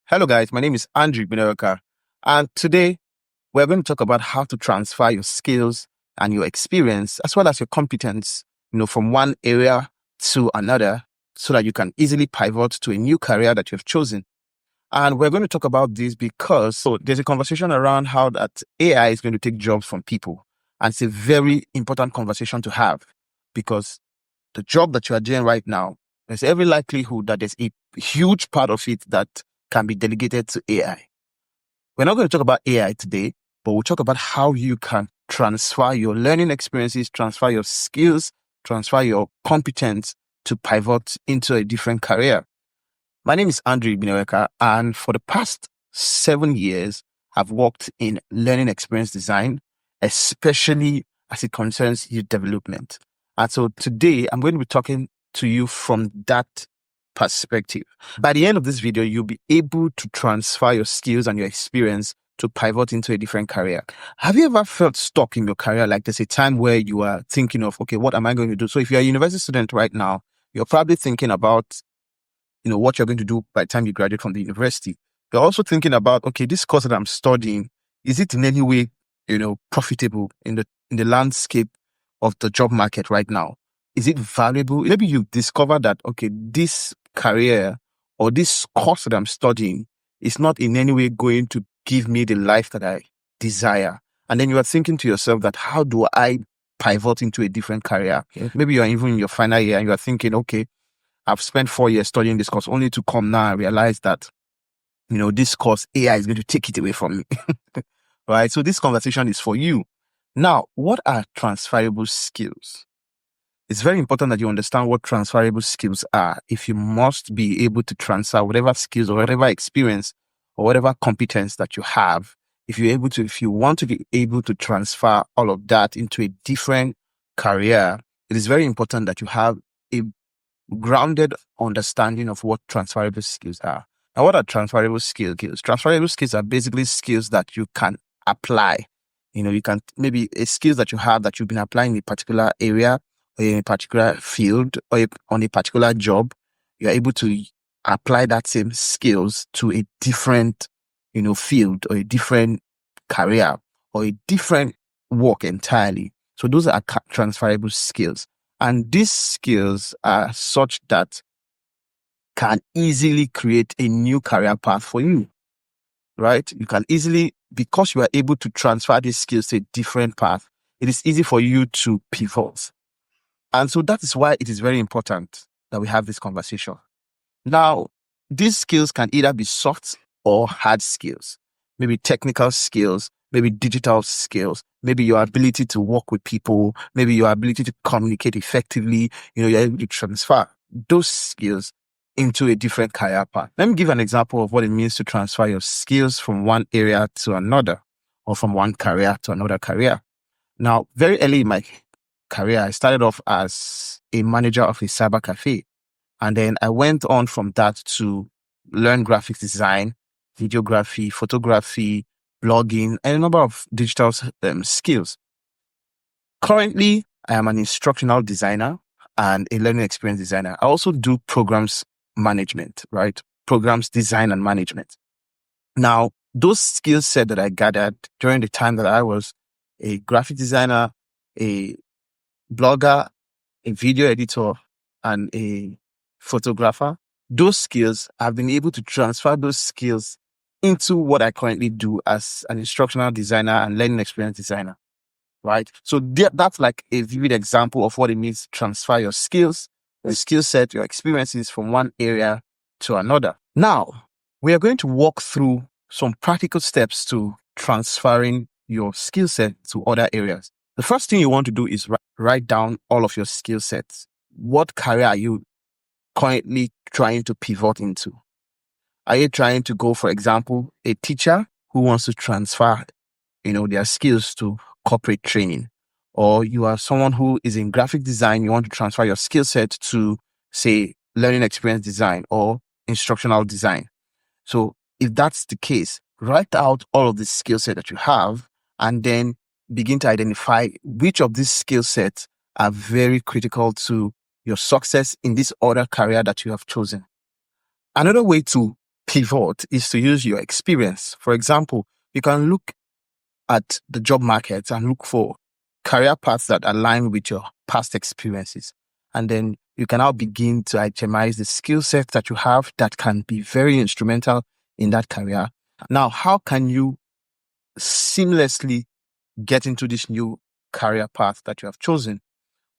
Hello guys, my name is Igbineweka, and today we're going to talk about how to transfer your skills and your experience as well as your competence, from one area to another so that you can easily pivot to a new career that you've chosen. And we're going to talk about this because there's a conversation around how that AI is going to take jobs from people. And it's a very important conversation to have because the job that you are doing right now, there's every likelihood that there's a huge part of it that can be delegated to AI. We're not going to talk about AI today, but we'll talk about how you can transfer your learning experiences, transfer your skills, transfer your competence to pivot into a different career. My name is Igbineweka, and for the past 7 years, I've worked in learning experience design, especially as it concerns youth development. And so today, I'm going to be talking to you from that perspective. By the end of this video, you'll be able to transfer your skills and your experience to pivot into a different career. Have you ever felt stuck in your career? Like there's a time where you are thinking of, okay, what am I going to do? So if you're a university student right now, you're probably thinking about what you're going to do by the time you graduate from the university. You're also thinking about, okay, this course that I'm studying, is it in any way, profitable in the landscape of the job market right now? Is it valuable? Maybe you've discovered that, okay, this career or this course that I'm studying is not in any way going to give me the life that I desire. And then you are thinking to yourself that, how do I pivot into a different career? Okay. Maybe you're even in your final year and you're thinking, okay, I've spent 4 years studying this course only to come now and realize that, this course, AI is going to take it away from me. Right? So this conversation is for you. Now, what are transferable skills? It's very important that you understand what transferable skills are if you must be able to transfer whatever skills or whatever experience or whatever competence that you have. If you want to be able to transfer all of that into a different career, it is very important that you have a grounded understanding of what transferable skills are. Now, what are transferable skills? Transferable skills are basically skills that you can apply. You can maybe a skills that you have that you've been applying in a particular area or in a particular field or on a particular job. You're able to apply that same skills to a different, field or a different career or a different work entirely. So those are transferable skills. And these skills are such that can easily create a new career path for you, right? You can easily, because you are able to transfer these skills to a different path, it is easy for you to pivot. And so that is why it is very important that we have this conversation. Now, these skills can either be soft or hard skills, maybe technical skills, maybe digital skills, maybe your ability to work with people, maybe your ability to communicate effectively, you're able to transfer those skills into a different career path. Let me give an example of what it means to transfer your skills from one area to another or from one career to another career. Now, very early in my career, I started off as a manager of a cyber cafe. And then I went on from that to learn graphics design, videography, photography, blogging, and a number of digital skills. Currently, I am an instructional designer and a learning experience designer. I also do programs management, right? Programs design and management. Now, those skill set that I gathered during the time that I was a graphic designer, a blogger, a video editor, and a photographer, those skills, I've been able to transfer those skills into what I currently do as an instructional designer and learning experience designer, right? So that's like a vivid example of what it means to transfer your skills, your skill set, your experiences from one area to another. Now, we are going to walk through some practical steps to transferring your skill set to other areas. The first thing you want to do is write down all of your skill sets. What career are you currently trying to pivot into? Are you trying to go, for example, a teacher who wants to transfer, their skills to corporate training? Or you are someone who is in graphic design, you want to transfer your skill set to, say, learning experience design or instructional design. So if that's the case, write out all of the skill set that you have and then begin to identify which of these skill sets are very critical to your success in this other career that you have chosen. Another way to pivot is to use your experience. For example, you can look at the job market and look for career paths that align with your past experiences. And then you can now begin to itemize the skill sets that you have that can be very instrumental in that career. Now, how can you seamlessly get into this new career path that you have chosen?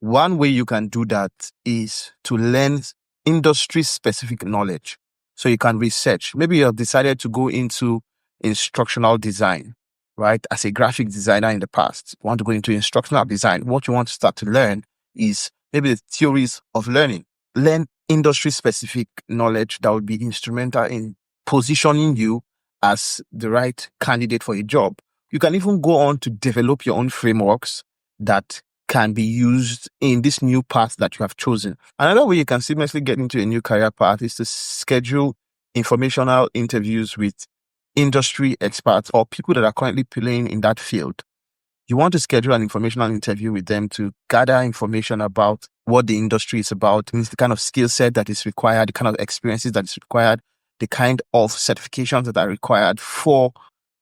One way you can do that is to learn industry-specific knowledge. So you can research. Maybe you have decided to go into instructional design, right? As a graphic designer in the past, you want to go into instructional design. What you want to start to learn is maybe the theories of learning. Learn industry-specific knowledge that would be instrumental in positioning you as the right candidate for a job. You can even go on to develop your own frameworks that can be used in this new path that you have chosen. Another way you can seamlessly get into a new career path is to schedule informational interviews with industry experts or people that are currently playing in that field. You want to schedule an informational interview with them to gather information about what the industry is about, means the kind of skill set that is required, the kind of experiences that is required, the kind of certifications that are required for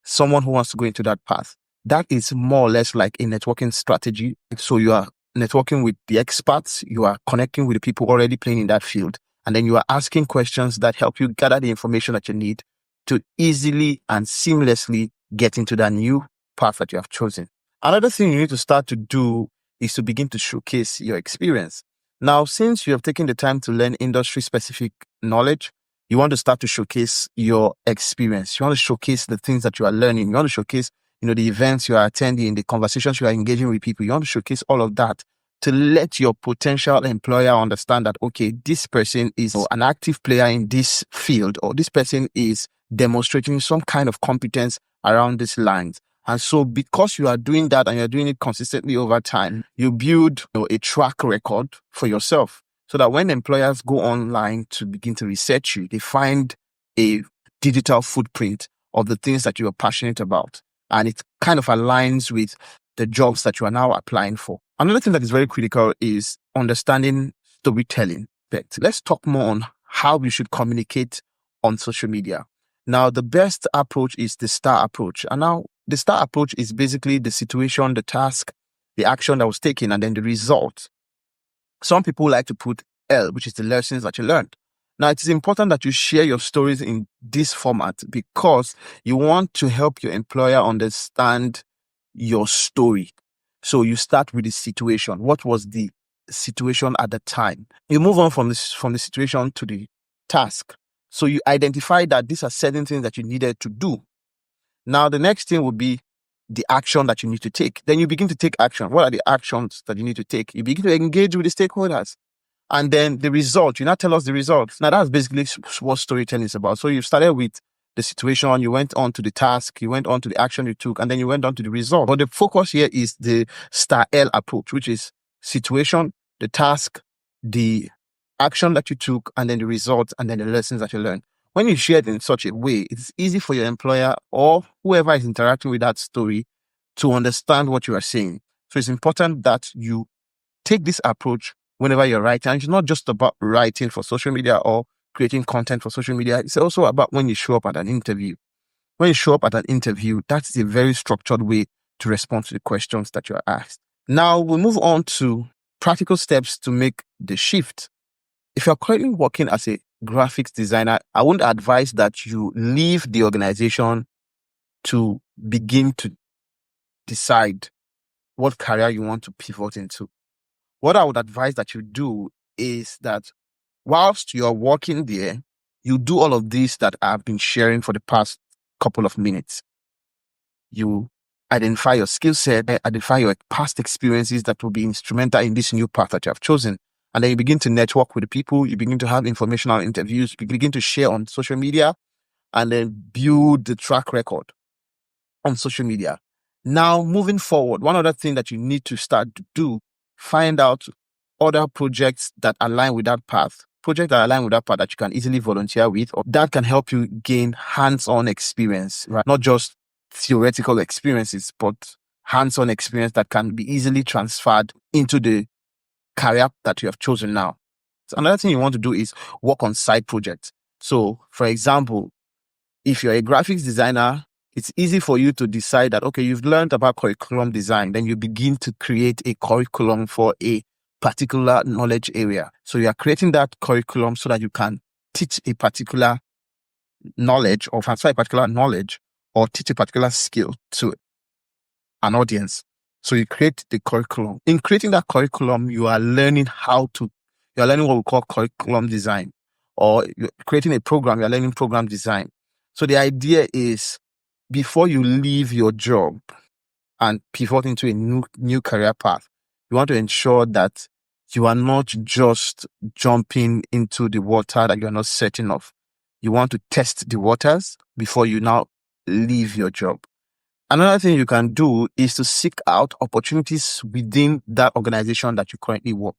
someone who wants to go into that path. That is more or less like a networking strategy. So you are networking with the experts, you are connecting with the people already playing in that field, and then you are asking questions that help you gather the information that you need to easily and seamlessly get into that new path that you have chosen. Another thing you need to start to do is to begin to showcase your experience. Now, since you have taken the time to learn industry-specific knowledge, you want to start to showcase your experience. You want to showcase the things that you are learning. You want to showcase, the events you are attending, the conversations you are engaging with people. You want to showcase all of that to let your potential employer understand that, okay, this person is an active player in this field, or this person is demonstrating some kind of competence around these lines. And so because you are doing that and you're doing it consistently over time, you build a track record for yourself so that when employers go online to begin to research you, they find a digital footprint of the things that you are passionate about. And it kind of aligns with the jobs that you are now applying for. Another thing that is very critical is understanding storytelling. But let's talk more on how we should communicate on social media. Now, the best approach is the STAR approach. And now the STAR approach is basically the situation, the task, the action that was taken, and then the result. Some people like to put L, which is the lessons that you learned. Now, it is important that you share your stories in this format because you want to help your employer understand your story. So you start with the situation. What was the situation at the time? You move on from the situation to the task. So you identify that these are certain things that you needed to do. Now, the next thing would be the action that you need to take. Then you begin to take action. What are the actions that you need to take? You begin to engage with the stakeholders. And then the result, you now tell us the results. Now, that's basically what storytelling is about. So you started with the situation, you went on to the task, you went on to the action you took, and then you went on to the result. But the focus here is the STAR L approach, which is situation, the task, the action that you took, and then the results, and then the lessons that you learned. When you share it in such a way, it's easy for your employer or whoever is interacting with that story to understand what you are saying. So it's important that you take this approach whenever you're writing. And it's not just about writing for social media or creating content for social media. It's also about when you show up at an interview. When you show up at an interview, that's a very structured way to respond to the questions that you are asked. Now we'll move on to practical steps to make the shift. If you're currently working as a graphics designer, I wouldn't advise that you leave the organization to begin to decide what career you want to pivot into. What I would advise that you do is that whilst you're working there, you do all of this that I've been sharing for the past couple of minutes. You identify your skill set, identify your past experiences that will be instrumental in this new path that you have chosen. And then you begin to network with the people, you begin to have informational interviews, you begin to share on social media, and then build the track record on social media. Now, moving forward, one other thing that you need to start to do, find out other projects that align with that path, that you can easily volunteer with, or that can help you gain hands-on experience, right? Not just theoretical experiences, but hands-on experience that can be easily transferred into the career that you have chosen now. So another thing you want to do is work on side projects. So, for example, if you're a graphics designer, it's easy for you to decide that, okay, you've learned about curriculum design, then you begin to create a curriculum for a particular knowledge area. So you are creating that curriculum so that you can teach a particular knowledge or transfer a particular knowledge or teach a particular skill to an audience. So you create the curriculum. In creating that curriculum, you are learning what we call curriculum design, or you're creating a program, you're learning program design. So the idea is, before you leave your job and pivot into a new career path, you want to ensure that you are not just jumping into the water that you're not certain of. You want to test the waters before you now leave your job. Another thing you can do is to seek out opportunities within that organization that you currently work.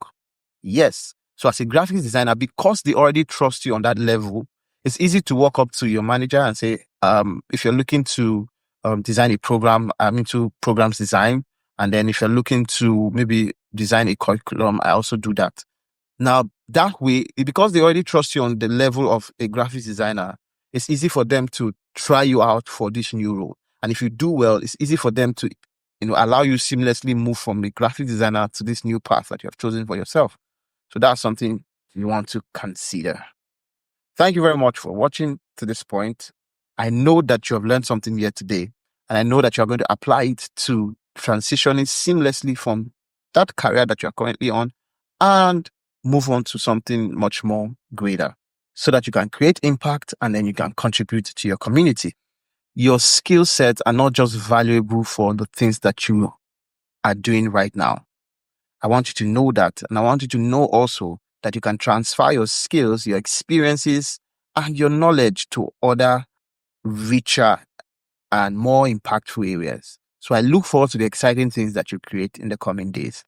Yes. So as a graphics designer, because they already trust you on that level, it's easy to walk up to your manager and say, if you're looking to design a program, I'm into programs design. And then if you're looking to maybe design a curriculum, I also do that. Now, that way, because they already trust you on the level of a graphics designer, it's easy for them to try you out for this new role. And if you do well, it's easy for them to, allow you seamlessly move from a graphic designer to this new path that you have chosen for yourself. So that's something you want to consider. Thank you very much for watching to this point. I know that you have learned something here today, and I know that you're going to apply it to transitioning seamlessly from that career that you're currently on and move on to something much more greater, so that you can create impact and then you can contribute to your community. Your skill sets are not just valuable for the things that you are doing right now. I want you to know that. And I want you to know also that you can transfer your skills, your experiences, and your knowledge to other richer and more impactful areas. So I look forward to the exciting things that you create in the coming days.